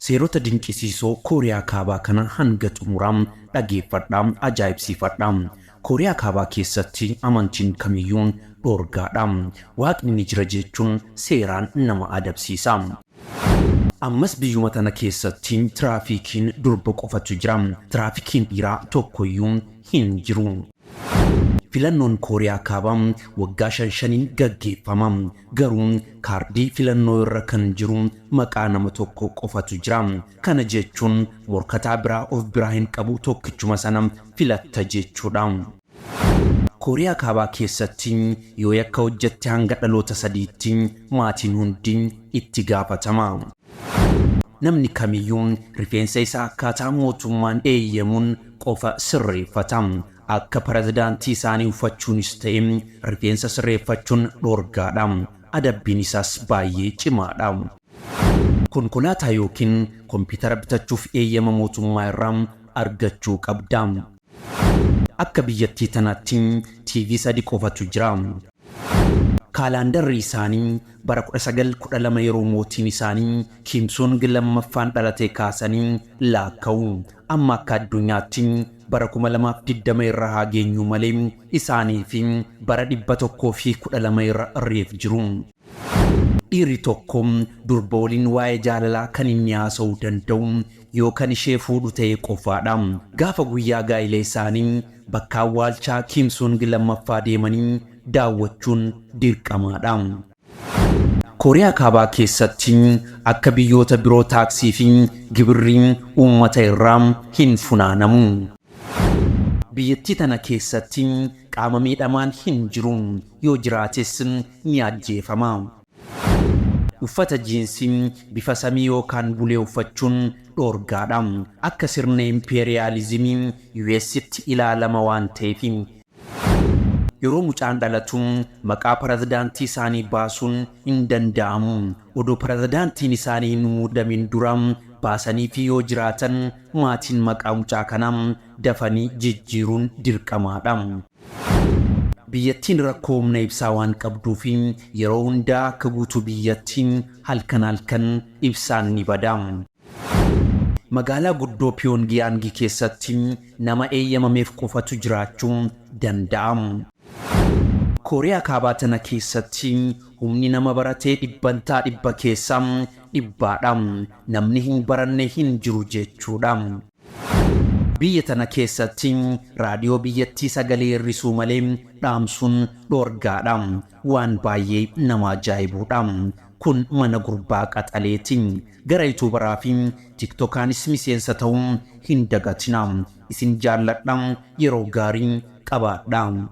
seerota dinqisiisoo Kooriyaa Kaabaa kana hanga xumuraa dhageeffadhaa ajaa'ibsiifadhaa. Kooriyaa Kaabaa keessatti amantiin kamiyyuu dhorgaadha. Waaqni ni jira jechuun seeraan nama adabsiisa. Ammas biyyuma tana keessatti tiraafikiin durba qofatu jira. Tiraafikiin dhiiraa tokkoyyuu hin jiru. Filannoon Kooriyaa Kaabaa waggaa 5 gaggeeffama. Garuu kaardii filannoo irra kan jiru maqaa nama tokko qofatu jira. Kana jechuun morkataa biraa of biraa hin qabu tokkichuma sana filatta jechuudha. Kooriyaa Kaabaa keessatti yoo yakka hojjette hanga dhaloota 3tti maatiin hundi itti gaafatama. Namni kamiyyuu rifeensa isaa akkaataa mootummaan eeyyamuun qofa sirreeffata. Akka pirezidaantii isaanii uffachuunis ta'e rifeensa sirreeffachuun dhorgaadha. Adabbiin isaas baay'ee cimaadha. Konkolaataa yookiin kompiitara bitachuuf eeyyama mootummaa irraa argachuu qabda. Akka biyyattii tanaatti TV 3 qofatu jira. Kaalandarri isaanii bara 1912 yeroo mootiin isaanii Kim Sung lammaffaan dhalate kaasanii laakkaa'u. Amma akka addunyaatti bara 2020 irra haa geenyu malee isaanii fi bara 112 irra reef jiru. Dhiirri tokko durba waliin waa'ee jaalalaa kan inni haasa'uu danda'u yoo kan ishee fuudhu ta'e qofaadha. Gaafa guyyaa gaa'ilaa isaanii bakka awwaalchaa Kim Sung lammaffaa deemanii daawwachuun dirqamaadha. Kooriyaa Kaabaa keessatti akka biyyoota biroo taaksii fi gibirri uummata irraa hin funaanamu. Biyyattii tana keessatti qaama miidhamaan hin jiru. Yoo jiraates ni ajjeefama. Uffata jiinsii bifa samii yookaan bulee uffachuun dhorgaadha. Akka sirna impeeriyaalizimii US'tti ilaalama waan ta'eef. Yeroo mucaan dhalatu maqaa pirezidaantii isaanii baasuun hin danda'amu. Odoo pirezidaantiin isaanii hin muudamin dura baasanii fi yoo jiraatan maatiin maqaa mucaa kanaa dafanii jijjiiruun dirqamaadha. Biyyattiin rakkoo humna ibsaa waan qabduuf yeroo hundaa akka guutuu biyyattiin halkan ibsaan ni bada. Magaalaa guddoo Pyongyang keessatti nama eeyyamameef qofatu jiraachuu danda'a. Kooriyaa Kaabaa tana keessatti humni nama baratee 100% keessaa 100dha. Namni hin baranne hin jiru jechuudha. Biyya tana keessatti raadiyoo biyyattii sagalee hir'isuu malee dhaamsuun dhorgaadha. Waan baay'ee nama ajaa'ibudha. Kun mana gurbaa qaxaleeti. Gara yuutuubaraa fi tiktokaanis miseensa ta'uu hin dagatina. Isin jaalladha. Yeroo gaarii qabaadha.